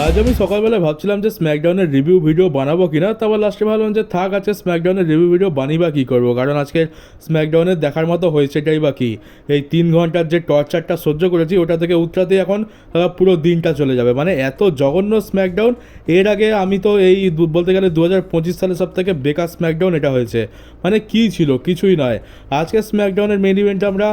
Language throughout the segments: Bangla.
আজ আমি সকালবেলা ভাবছিলাম যে স্ম্যাকডাউনের রিভিউ ভিডিও বানাবো কিনা, তারপর লাস্টে ভাবলাম যে থাক, আছে স্ম্যাকডাউনের রিভিউ ভিডিও বানিবা কী করবো, কারণ আজকে স্ম্যাকডাউনের দেখার মতো হয়েছেটাই বা কি। এই 3 ঘন্টার যে টর্চারটা সহ্য করেছি ওটা থেকে উতরাতেই এখন পুরো দিনটা চলে যাবে। মানে এত জঘন্য স্ম্যাকডাউন। এর আগে আমি তো এই বলতে গেলে 2025 সালে সব থেকে বেকার স্ম্যাকডাউন এটা হয়েছে। মানে কি ছিল, কিছুই নয়। আজকে স্ম্যাকডাউনের মেন ইভেন্টে আমরা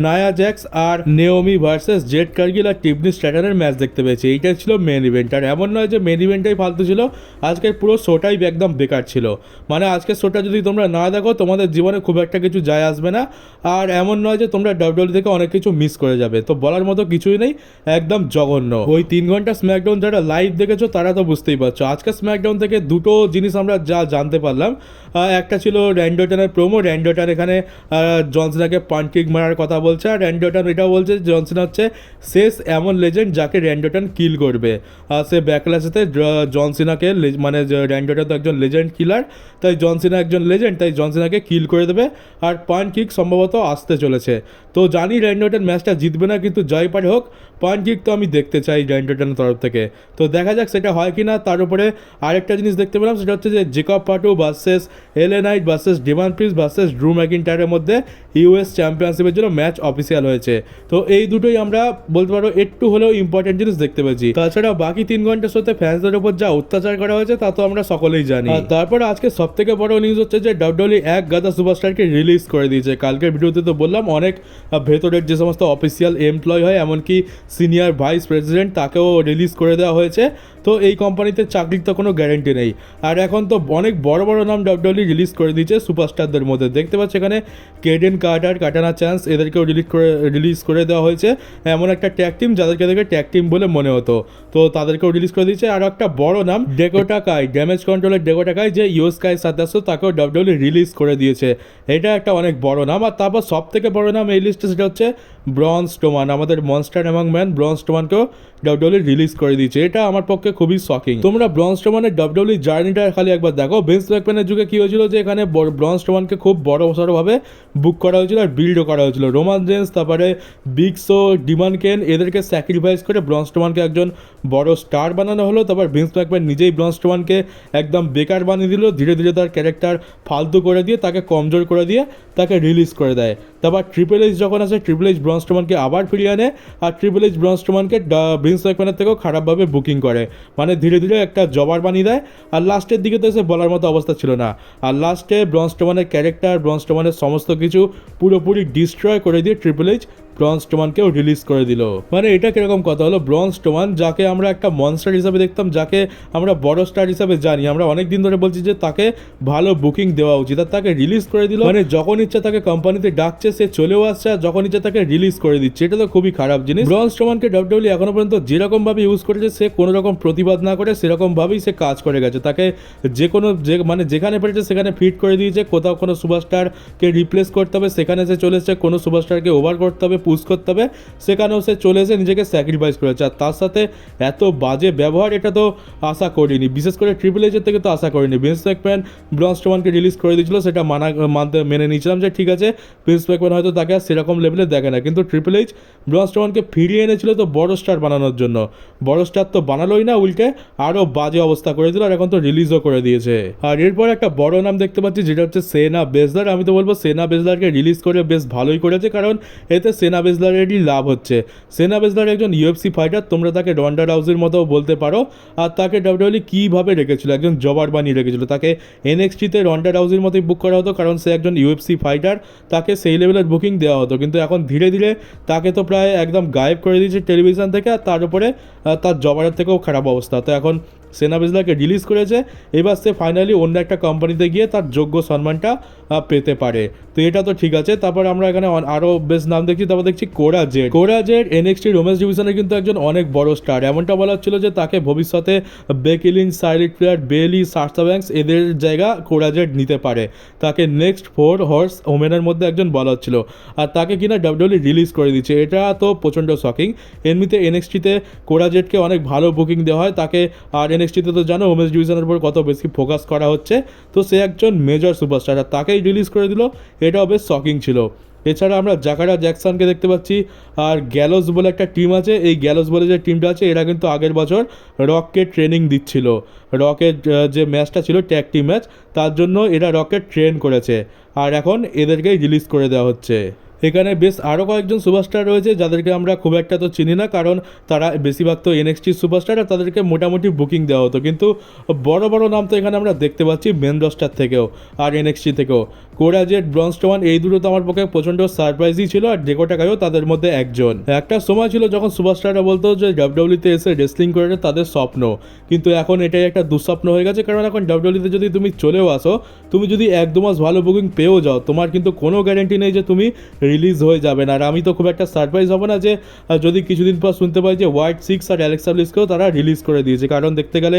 নায়া জ্যাক্স আর নেওমি ভার্সেস জেড কার্গিল আর টিফনি স্ট্র্যাটনের ম্যাচ দেখতে পেয়েছি। এইটাই ছিল মেন ইভেন্ট। আর এমন নয় যে মেন ইভেন্টটাই ফালতু ছিল, আজকের পুরো শোটাই একদম বেকার ছিল। মানে আজকের শোটা যদি তোমরা না দেখো তোমাদের জীবনে খুব একটা কিছু যায় আসবে না। আর এমন নয় যে তোমরা ডাব্লিউডব্লিউ থেকে অনেক কিছু মিস করে যাবে, তো বলার মতো কিছুই নেই, একদম জঘন্য। ওই 3 ঘন্টা স্ম্যাকডাউন যারা লাইভ দেখেছো তারা তো বুঝতেই পারছো। আজকে স্ম্যাকডাউন থেকে দুটো জিনিস আমরা যা জানতে পারলাম। একটা ছিল র্যান্ডোটনের প্রোমো। র্যান্ডোটন এখানে জনসিনাকে পাঞ্চিং মারার কথা বলছে, আর র্যান্ডোটন এটাও বলছে জনসিনা হচ্ছে শেষ এমন লেজেন্ড যাকে র্যান্ডোটন কিল করবে। সে ব্যাকল্যাশেতে জনসিনাকে, মানে র্যান্ডোটন তো একজন লেজেন্ড কিলার, তাই জনসিনা একজন লেজেন্ড, তাই জনসিনাকে কিল করে দেবে। আর পাঞ্চ কিক সম্ভবত আসতে চলেছে। তো জানি র্যান্ডোটন ম্যাচটা জিতবে না, কিন্তু জয় পারে হোক, পাঞ্চ কিক তো আমি দেখতে চাই র্যান্ডোটনের তরফ থেকে। তো দেখা যাক সেটা হয় কি না। তার উপরে আরেকটা জিনিস দেখতে পেলাম, সেটা হচ্ছে যে Jacob Fatu versus LA Knight versus Damian Priest versus Drew ম্যাকিন্টায়ারের মধ্যে ইউএস চ্যাম্পিয়নশিপের জন্য ম্যাচ অফিসিয়াল হয়েছে। তো এই দুটোই আমরা বলতে পারো একটু হলেও ইম্পর্টেন্ট জিনিস দেখতে পেয়েছি। তাছাড়া বাকি 3 ঘন্টার সাথে ফ্যান্সদের উপর যা অত্যাচার করা হয়েছে তা তো আমরা সকলেই জানি। তারপর আজকে সব থেকে বড় নিউজ হচ্ছে যে ডাব্লিউডব্লিউ এক গাদা সুপারস্টারকে রিলিজ করে দিয়েছে। কালকের ভিডিওতে তো বললাম অনেক ভেতরের যে সমস্ত অফিসিয়াল এমপ্লয় হয়, এমনকি সিনিয়র ভাইস প্রেসিডেন্ট, তাকেও রিলিজ করে দেওয়া হয়েছে। তো এই কোম্পানিতে চাকরির তো কোনো গ্যারেন্টি নেই। আর এখন তো অনেক বড় বড় নাম ডাব্লিউডব্লিউ রিলিজ করে দিয়েছে সুপারস্টারদের মধ্যে। দেখতে পাচ্ছি এখানে কেডেন কার্টার, কাটানা চান্স, এদেরকেও রিলিজ করে দেওয়া হয়েছে। এমন একটা ট্যাগ টিম যাদেরকে দেখে ট্যাগ টিম বলে মনে হতো, তো তাদেরকেও রিলিজ করে দিয়েছে। আর একটা বড় নাম ডেকোটা কাই, ড্যামেজ কন্ট্রোলের ডেকোটা কাই, যে ইউএস কাই সদস্য, তাকেও ডাব্লিউডব্লিউ রিলিজ করে দিয়েছে। এটা একটা অনেক বড় নাম। আর তারপর সব থেকে বড় নাম এই লিস্টে, সেটা হচ্ছে ব্রন স্ট্রোমান। আমাদের মনস্টার অ্যামং ম্যান ব্রন স্ট্রোমানকেও ডাব্লিউডব্লিউ রিলিজ করে দিয়েছে। এটা আমার পক্ষে খুবই শকিং। তোমরা ব্রন স্ট্রোমানের ডাব্লিউডব্লিউ জার্নিটা খালি একবার দেখো। ভিন্স ম্যাকম্যানের যুগে কি হয়েছিল যে এখানে ব্রন স্ট্রোমানকে খুব বড় সড়োভাবে বুক করা হয়েছিল আর বিল্ডও করা হয়েছিল। রোমান রেন্স, তারপরে বিগ শো, ডিমান কেন, এদেরকে স্যাক্রিফাইস করে ব্রন স্ট্রোমানকে একজন বড় স্টার বানানো হলো। তারপর ভিন্স ম্যাকম্যান নিজেই ব্রন স্ট্রোমানকে একদম বেকার বানিয়ে দিল, ধীরে ধীরে তার ক্যারেক্টার ফালতু করে দিয়ে, তাকে কমজোর করে দিয়ে তাকে রিলিজ করে দেয়। তারপর ট্রিপল এইচ যখন আসে, ট্রিপল এইচ ব্রন স্ট্রোমানকে আবার ফিরিয়ে আনে, আর ট্রিপল এইচ ব্রন স্ট্রোমানকে ভিন্স ম্যাকম্যানের থেকেও খারাপভাবে বুকিং করে। মানে ধীরে ধীরে একটা জবার বানিয়ে দেয়। আর লাস্টের দিকে তো এসে বলার মতো অবস্থা ছিল না। আর লাস্টে ব্রন স্ট্রোমানের ক্যারেক্টার, ব্রন স্ট্রোমানের সমস্ত কিছু পুরোপুরি ডিস্ট্রয় করে দিয়ে ট্রিপল এইচ ব্রন স্ট্রোমানকেও রিলিজ করে দিল। মানে এটা কিরকম কথা হলো? ব্রন স্ট্রোমান, যাকে আমরা একটা মনস্টার হিসাবে দেখতাম, যাকে আমরা বড় স্টার হিসাবে জানি, আমরা অনেক দিন ধরে বলছি যে তাকে ভালো বুকিং দেওয়া উচিত, আর তাকে রিলিজ করে দিল। মানে যখন ইচ্ছা তাকে কোম্পানিতে ডাকছে, সে চলেও আসছে, আর যখন ইচ্ছা তাকে রিলিজ করে দিচ্ছে। এটা তো খুবই খারাপ জিনিস। ব্রন স্ট্রোমানকে ডাব্লিউডব্লিউ এখনো পর্যন্ত যেরকম ভাবে ইউজ করেছে, সে কোনো রকম প্রতিবাদ না করে সেরকম ভাবেই সে কাজ করে গেছে। তাকে যে কোনো মানে যেখানে পেরেছে সেখানে ফিট করে দিয়েছে। কোথাও কোনো সুপারস্টারকে রিপ্লেস করতে হবে সেখানে সে চলে এসেছে, কোনো সুপারস্টারকে ওভার করতে হবে, পুশ করতে হবে, সেখানেও সে চলে এসে নিজেকে স্যাক্রিফাইস করেছে। আর তার সাথে এত বাজে ব্যবহার, এটা তো আশা করিনি, বিশেষ করে ট্রিপল এইচের থেকে তো আশা করিনি। ভিন্স ম্যাকম্যান ব্রন স্ট্রোমানকে রিলিজ করে দিয়েছিল, সেটা মেনে নিয়েছিলাম যে ঠিক আছে, ভিন্স ম্যাকম্যান হয়তো তাকে আর সেরকম লেভেলে দেখে না, কিন্তু ট্রিপল এইচ ব্রন স্ট্রোমানকে ফিরিয়ে এনেছিল তো বড় স্টার বানানোর জন্য। বড় স্টার তো বানালোই না, উল্টে আরও বাজে অবস্থা করে দিল, আর এখন তো রিলিজও করে দিয়েছে। আর এরপর একটা বড় নাম দেখতে পাচ্ছি, যেটা হচ্ছে সেনা বেসলার। আমি তো বলবো সেনা বেসলারকে রিলিজ করে বেশ ভালোই করেছে, কারণ এতে সেনা বেসলারেরই লাভ হচ্ছে। সেনা বেসলার একজন ইউএফসি ফাইটার, তোমরা তাকে রন্ডা রাউজির মতো বলতে পারো। আর তাকে ডাব্লিউডব্লিউ কীভাবে রেখেছিল, একজন জবার বানিয়ে রেখেছিল। তাকে এনএক্সটিতে রন্ডা রাউজির মতোই বুক করা হতো, কারণ সে একজন ইউএফসি ফাইটার, তাকে সেই লেভেলের বুকিং দেওয়া হতো। কিন্তু এখন ধীরে ধীরে তাকে তো প্রায় একদম গায়েব করে দিয়েছে টেলিভিশন থেকে, আর তার উপরে তার জবারের থেকেও খারাপ অবস্থা। তো এখন সেনা বেসলারকে রিলিজ করেছে, এবার সে ফাইনালি অন্য একটা কোম্পানিতে গিয়ে তার যোগ্য সম্মানটা পেতে পারে। তো এটা তো ঠিক আছে। তারপর আমরা এখানে আরও বেশ নাম দেখছি। তারপর দেখছি কোরা জেড এনএক্সটি রোম্যান্স ডিভিশনের কিন্তু একজন অনেক বড় স্টার। এমনটা বলা হচ্ছিল যে তাকে ভবিষ্যতে বেকি লিঞ্চ, সাইলেন্ট ফ্লেয়ার, বেলি, সাশা ব্যাঙ্কস, এদের জায়গা কোরা জেড নিতে পারে। তাকে নেক্সট 4 হর্স ওমেনের মধ্যে একজন বলা হচ্ছিল, আর তাকে কিনা ডাব্লিউডব্লিউ রিলিজ করে দিচ্ছে। এটা তো প্রচণ্ড শকিং। এমনিতে এনএক্সটিতে কোরা জেডকে অনেক ভালো বুকিং দেওয়া হয় তাকে। আর এনএক্সটিতে তো জানো ওমেন্স ডিভিশনের উপর কত বেশি ফোকাস করা হচ্ছে, তো সে একজন মেজর সুপারস্টার, আর তাকেই রিলিজ করে দিল, এটাও বেশ শকিং ছিল। এছাড়া আমরা জাকারা জ্যাকসনকে দেখতে পাচ্ছি, আর গ্যালোস বলে একটা টিম আছে। এই গ্যালোস বলে যে টিমটা আছে এরা কিন্তু আগের বছর রককে ট্রেনিং দিচ্ছিল। রকের যে ম্যাচটা ছিল ট্যাগ টিম ম্যাচ, তার জন্য এরা রকে ট্রেন করেছে, আর এখন এদেরকেই রিলিজ করে দেওয়া হচ্ছে। এখানে বেশ আরও কয়েকজন সুপারস্টার রয়েছে যাদেরকে আমরা খুব একটা তো চিনি না, কারণ তারা বেশিরভাগ তো এনএক্সটি সুপারস্টার, আর তাদেরকে মোটামুটি বুকিং দেওয়া হতো। কিন্তু বড় বড় নাম তো এখানে আমরা দেখতে পাচ্ছি মেন রস্টার থেকেও আর এনএক্সটি থেকেও। কোরা জেড, ব্রন স্ট্রোমান এই দুটো তো আমার পক্ষে প্রচণ্ড সারপ্রাইজই ছিল, আর ডেকো টাকায়ও তাদের মধ্যে একজন। একটা সময় ছিল যখন সুপারস্টাররা বলতো যে ডাব্লিউডব্লিউতে এসে রেসলিং করে তাদের স্বপ্ন, কিন্তু এখন এটাই একটা দুঃস্বপ্ন হয়ে গেছে। কারণ এখন ডাব্লিউডব্লিউতে যদি তুমি চলেও আসো, তুমি যদি 1-2 মাস ভালো বুকিং পেয়েও যাও, তোমার কিন্তু কোনো গ্যারেন্টি নেই যে তুমি রিলিজ হয়ে যাবে না। আর আমি তো খুব একটা সারপ্রাইজ হবো না যে যদি কিছুদিন পর শুনতে পাই যে হোয়াইট সিক্স আর অ্যালেক্সা ব্লিসকেও তারা রিলিজ করে দিয়েছে। কারণ দেখতে গেলে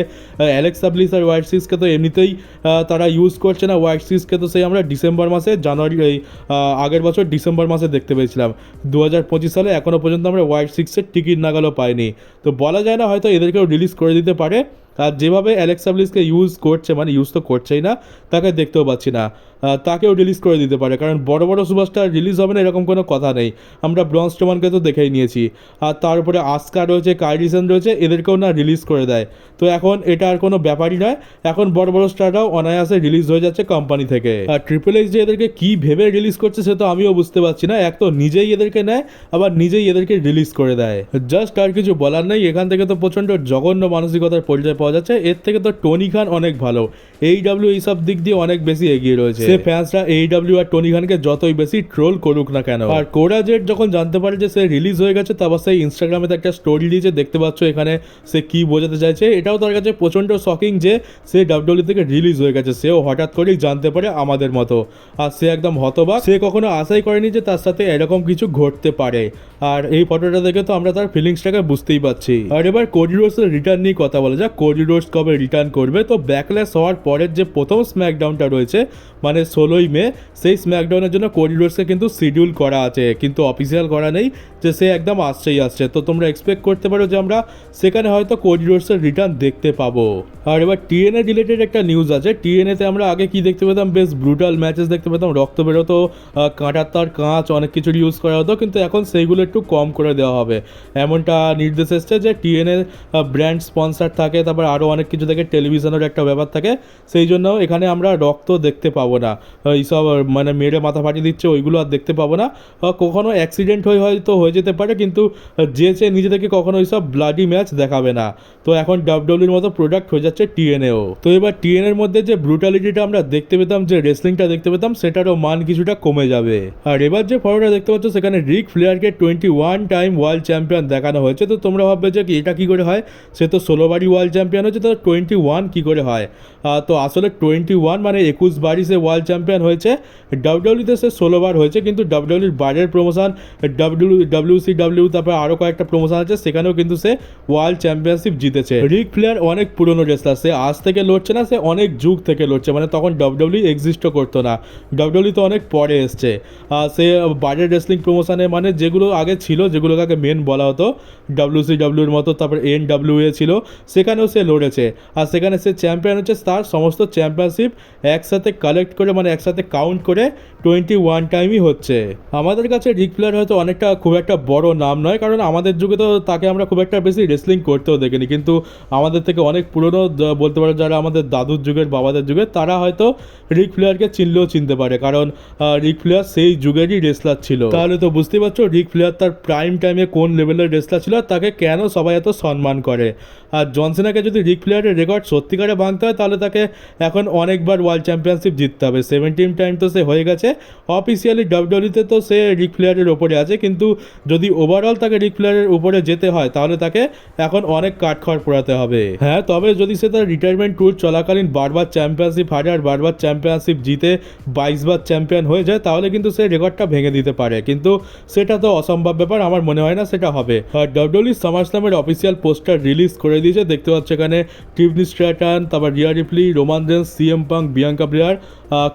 অ্যালেক্সা ব্লিস আর হোয়াইট সিক্সকে তো এমনিতেই তারা ইউজ করছে না। হোয়াইট সিক্সকে তো সেই আমরা ডিসেম্বর মাসে আগের বছর ডিসেম্বর মাসে দেখতে পেয়েছিলাম 2025 সালে। এখনও পর্যন্ত আমরা হোয়াইট সিক্সের টিকিট নাগালও পাইনি। তো বলা যায় না, হয়তো এদেরকেও রিলিজ করে দিতে পারে। আর যেভাবে অ্যালেক্সা ব্লিসকে ইউজ করছে, মানে ইউজ তো করছেই না, তাকে দেখতেও পাচ্ছি না, তাকেও রিলিজ করে দিতে পারে। কারণ বড় বড় সুপারস্টার রিলিজ হবে না এরকম কোনো কথা নেই। আমরা ব্রন স্ট্রোমানকে তো দেখেই নিয়েছি, আর তার উপরে আসকা রয়েছে, কাইরি সেন রয়েছে, এদেরকেও না রিলিজ করে দেয়। তো এখন এটা আর কোনো ব্যাপারই নয়, এখন বড় বড় স্টাররাও অনায়াসে রিলিজ হয়ে যাচ্ছে কোম্পানি থেকে। আর ট্রিপল এইচ যে এদেরকে কী ভেবে রিলিজ করছে সে তো আমিও বুঝতে পারছি না। এক তো নিজেই এদেরকে নেয়, আবার নিজেই এদেরকে রিলিজ করে দেয়। জাস্ট আর কিছু বলার নেই। এখান থেকে তো প্রচণ্ড জঘন্য মানসিকতার পরিচয় পাওয়া যাচ্ছে। এর থেকে তো টনি খান অনেক ভালো, এইডব্লিউ এইসব দিক দিয়ে অনেক বেশি এগিয়ে রয়েছে। সে ফ্যান্সরা এইডব্লিউ আর টনি খানকে যতই বেশি ট্রোল করুক না কেন। আর কোরা জেড যখন জানতে পারে যে সে রিলিজ হয়ে গেছে, তারপর সেই ইনস্টাগ্রামে একটা স্টোরি দিয়েছে, দেখতে পাচ্ছ এখানে সে কি বোঝাতে চাইছে। এটাও তার কাছে প্রচণ্ড শকিং যে সে ডাব্লিউডব্লিউ থেকে রিলিজ হয়ে গেছে। সেও হঠাৎ করেই জানতে পারে আমাদের মতো, আর সে একদম হতবাক। সে কখনো আশাই করেনি যে তার সাথে এরকম কিছু ঘটতে পারে। আর এই ফটোটা দেখে তো আমরা তার ফিলিংসটাকে বুঝতেই পারছি। আর এবার কোডি রোডসের রিটার্ন নিয়ে কথা বলা যাক। কোডি রোডস কবে রিটার্ন করবে? তো ব্যাকল্যাশ হওয়ার পরের যে প্রথম স্ম্যাকডাউনটা রয়েছে, মানে 16ই মে, সেই স্ম্যাকডাউনের জন্য কোডি রোডসকে কিন্তু শিডিউল করা আছে, কিন্তু অফিসিয়াল করা নেই যে সে একদম আসছেই আসছে। তো তোমরা এক্সপেক্ট করতে পারো যে আমরা সেখানে হয়তো কোডি রোডসের রিটার্ন দেখতে পাবো। আর এবার টিএনএ রিলেটেড একটা নিউজ আছে। টিএনএতে আমরা আগে কি দেখতে পেতাম, বেশ ব্রুটাল ম্যাচেস দেখতে পেতাম, রক্ত বেরোতো, কাঁটার তার কাঁচ অনেক কিছুর ইউজ করা হতো, কিন্তু এখন সেইগুলো একটু কম করে দেওয়া হবে এমনটা নির্দেশ এসছে। যে টিএনএ ব্র্যান্ড স্পন্সার থাকে, তারপর আরও অনেক কিছু থাকে, টেলিভিশনের একটা ব্যাপার থাকে, সেই জন্য এখানে আমরা রক্ত দেখতে পাবো না। এইসব মানে মেরে মাথা ফাটিয়ে দিচ্ছে ওইগুলো আর দেখতে পাবো না। কখনো অ্যাক্সিডেন্ট হয়তো হয়ে যেতে পারে, কিন্তু যে নিজে থেকে কখনো ওইসব ব্লাডি ম্যাচ দেখাবে না। তো এখন ডাব্লিউডব্লিউর মতো প্রোডাক্ট হয়ে যাচ্ছে টিএনএও। তো এবার টিএনএর মধ্যে যে ব্রুটালিটিটা আমরা দেখতে পেতাম, যে রেসলিংটা দেখতে পেতাম, সেটারও মান কিছুটা কমে যাবে। আর এবার যে ফটোটা দেখতে পাচ্ছ সেখানে রিক ফ্লেয়ারকে 21 টাইম ওয়ার্ল্ড চ্যাম্পিয়ন দেখানো হয়েছে। তো তোমরা ভাববে যে এটা কী করে হয়, সে তো 16 বারই ওয়ার্ল্ড চ্যাম্পিয়ন হয়েছে, তো 21 কী করে হয়? তো আসলে 21 মানে 21 বারই সে ওয়ার্ল্ড চ্যাম্পিয়ন হয়েছে। ডাব্লিউডব্লিউতে সে 16 বার হয়েছে, কিন্তু ডাব্লিউডব্লিউর বাইরের প্রমোশন WCW, তারপর আরও কয়েকটা প্রমোশন আছে, সেখানেও কিন্তু সে ওয়ার্ল্ড চ্যাম্পিয়নশিপ জিতেছে। রিক ফ্লেয়ার অনেক পুরনো রেসলার, সে আজ থেকে লড়ছে না, সে অনেক যুগ থেকে লড়ছে, মানে তখন ডাব্লিউডব্লিউ এক্সিস্টও করতো না, ডাব্লিউডব্লিউ তো অনেক পরে এসছে। সে বাইরের রেসলিং প্রমোশনে, মানে যেগুলো আগে ছিল, যেগুলোকে আগে মেন বলা হতো WCWর মতো, তারপর NWA ছিল, সেখানেও সে লড়েছে। আর সেখানে সে চ্যাম্পিয়ন হচ্ছে, তার সমস্ত চ্যাম্পিয়নশিপ একসাথে কালেক্ট করে, মানে একসাথে কাউন্ট করে 21 টাইমই হচ্ছে। আমাদের কাছে রিক ফ্লেয়ার হয়তো অনেকটা খুব একটা বড় নাম নয়, কারণ আমাদের যুগে তো তাকে আমরা খুব একটা বেশি রেসলিং করতেও দেখিনি, কিন্তু আমাদের থেকে অনেক পুরনো বলতে পারো যারা আমাদের দাদুর যুগের, বাবাদের যুগের, তারা হয়তো রিক ফ্লেয়ারকে চিনলেও চিনতে পারে, কারণ রিক ফ্লেয়ার সেই যুগেরই রেসলার ছিল। তাহলে তো বুঝতেই পারছো রিক ফ্লেয়ার তার প্রাইম টাইমে কোন লেভেলের রেসলার ছিল, তাকে কেন সবাই এত সম্মান করে। আর জন সিনাকে যদি রিক ফ্লেয়ারের রেকর্ড সত্যিকারে ভাঙতে হয়, তাহলে তাকে এখন অনেকবার ওয়ার্ল্ড চ্যাম্পিয়নশিপ জিততে হবে। 17 টাইম তো সে হয়ে গেছে। অফিসিয়ালি ডাব্লিউডব্লিউতে তো সে রিক ফ্লেয়ারের ওপরে আছে, কিন্তু যদি ওভারঅল তাকে রিক ফ্লেয়ারের উপরে যেতে হয়, তাহলে তাকে এখন অনেক কাঠখড় পোড়াতে হবে। হ্যাঁ, তবে যদি সে তার রিটায়ারমেন্ট ট্যুর চলাকালীন বারবার চ্যাম্পিয়নশিপ হারে আর বারবার চ্যাম্পিয়নশিপ জিতে 22 বার চ্যাম্পিয়ন হয়ে যায়, তাহলে কিন্তু সে রেকর্ডটা ভেঙে দিতে পারে, কিন্তু সেটা তো অসম্ভব ব্যাপার, আমার মনে হয় না সেটা হবে। আর ডাব্লিউডব্লিউ সামারস্ল্যামের অফিসিয়াল পোস্টার রিলিজ করে দিয়েছে, দেখতে পাচ্ছ সেখানে টিফনি স্ট্র্যাটন, তারপর Rhea Ripley, Roman Reigns, CM Punk, Bianca Belair,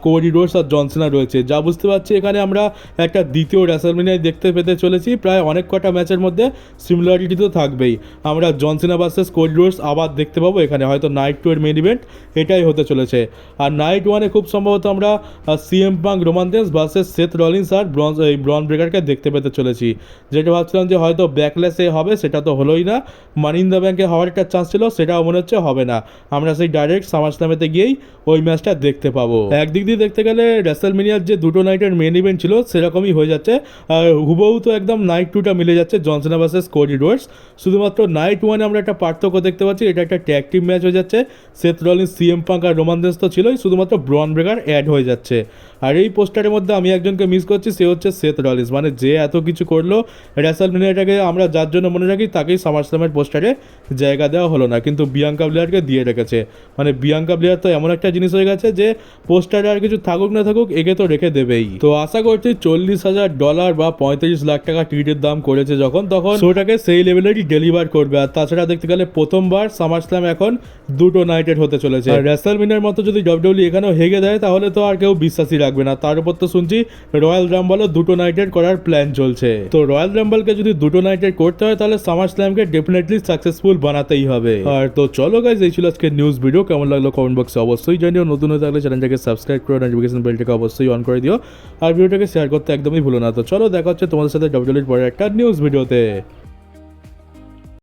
Cody Rhodes আর জন সিনা রয়েছে। যা বুঝতে পারছি এখানে আমরা একটা দ্বিতীয় রেসলম্যানিয়া দেখতে পেতে চলেছি। প্রায় অনেক কটা ম্যাচের মধ্যে সিমিলারিটি তো থাকবেই। আমরা জন সিনা ভার্সেস কোডি রোডস আবার দেখতে পাবো এখানে, হয়তো নাইট 2 এর মেন ইভেন্ট এটাই হতে চলেছে। আর নাইট 1-এ খুব সম্ভবত আমরা CM Punk, Roman Reigns versus Seth Rollins আর ব্রন ব্রেকারকে দেখতে পেতে চলেছি। যেটা ভাবছিলাম যে হয়তো ব্যাকলেসে হবে, সেটা তো হলোই না। মানি ইন দ্য ব্যাঙ্কে হওয়ার একটা চান্স ছিল, সেটাও মনে হচ্ছে হবে না। আমরা সেই ডাইরেক্ট সামারস্ল্যামেতে গিয়েই ওই ম্যাচটা দেখতে পাবো। একদিক দিয়ে দেখতে গেলে রেসলম্যানিয়ার যে দুটো নাইটের মেন ইভেন্ট ছিল সেরকমই হয়ে যাচ্ছে। আর হুবহু তো একদম নাইট 2টা মিলে যাচ্ছে, জন সিনা ভার্সেস কোডি রোডস। শুধুমাত্র নাইট 1-এ আমরা একটা পার্থক্য দেখতে পাচ্ছি, এটা একটা ট্যাগ টিম ম্যাচ হয়ে যাচ্ছে। সেথ রলিন্স, সিএম পাঙ্ক আর রোমান রেন্স তো ছিলই, শুধুমাত্র ব্রন ব্রেকার অ্যাড হয়ে যাচ্ছে। আর এই পোস্টারের মধ্যে আমি একজনকে মিস করছি, সে হচ্ছে সেথ রলিন্স। মানে যে এত কিছু করলো রেসলম্যানিয়াটাকে আমরা যার জন্য মনে রাখি, তাকেই সামারস্ল্যামের পোস্টারে জায়গা দেওয়া হলো না, কিন্তু বিয়াঙ্কা ব্লেয়ারকে দিয়ে রেখেছে। মানে বিয়াঙ্কা ব্লেয়ার তো এমন একটা জিনিস হয়ে গেছে যে পোস্টারে আর কিছু থাকুক না থাকুক, একে তো রেখে দেবেই। তো আশা করছি $40,000 বা 35 লাখ টাকা টিকিটের দাম করেছে যখন, তখন শোটাকে সেই লেভেলেরই ডেলিভার করবে। আর তাছাড়া দেখতে গেলে প্রথমবার সামারস্ল্যাম এখন দুটো নাইটের হতে চলেছে। আর রেসলম্যানিয়ার মতো যদি ডব্লিউডব্লিউই এখানেও হেগে দেয়, তাহলে তো আর কেউ বিশ্বাসই রাখবে না। তার উপর তো শুনছি রয়্যাল রাম্বলও দুটো নাইটের করার প্ল্যান চলছে। তো রয়্যাল রাম্বলকে যদি দুটো নাইটের করতে হয়, তাহলে সামারস্ল্যামকে ডেফিনেটলি সাকসেসফুল বানাতেই হবে। আর তো চলো গাইজ, এই ছিল আজকে নিউজ ভিডিও। কেমন লাগলো কমেন্ট বক্সে অবশ্যই জানিও। নতুন হয়ে থাকলে চ্যানেলটাকে সাবস্ক্রাইব করে নোটিফিকেশন বেলটাকে অবশ্যই অন করে দিও। আর ভিডিওটাকে শেয়ার করতে একদমই ভুলো না। তো চলো, দেখা হচ্ছে তোমাদের সাথে ডব্লিউডব্লিউইর পরে একটা নিউজ ভিডিওতে।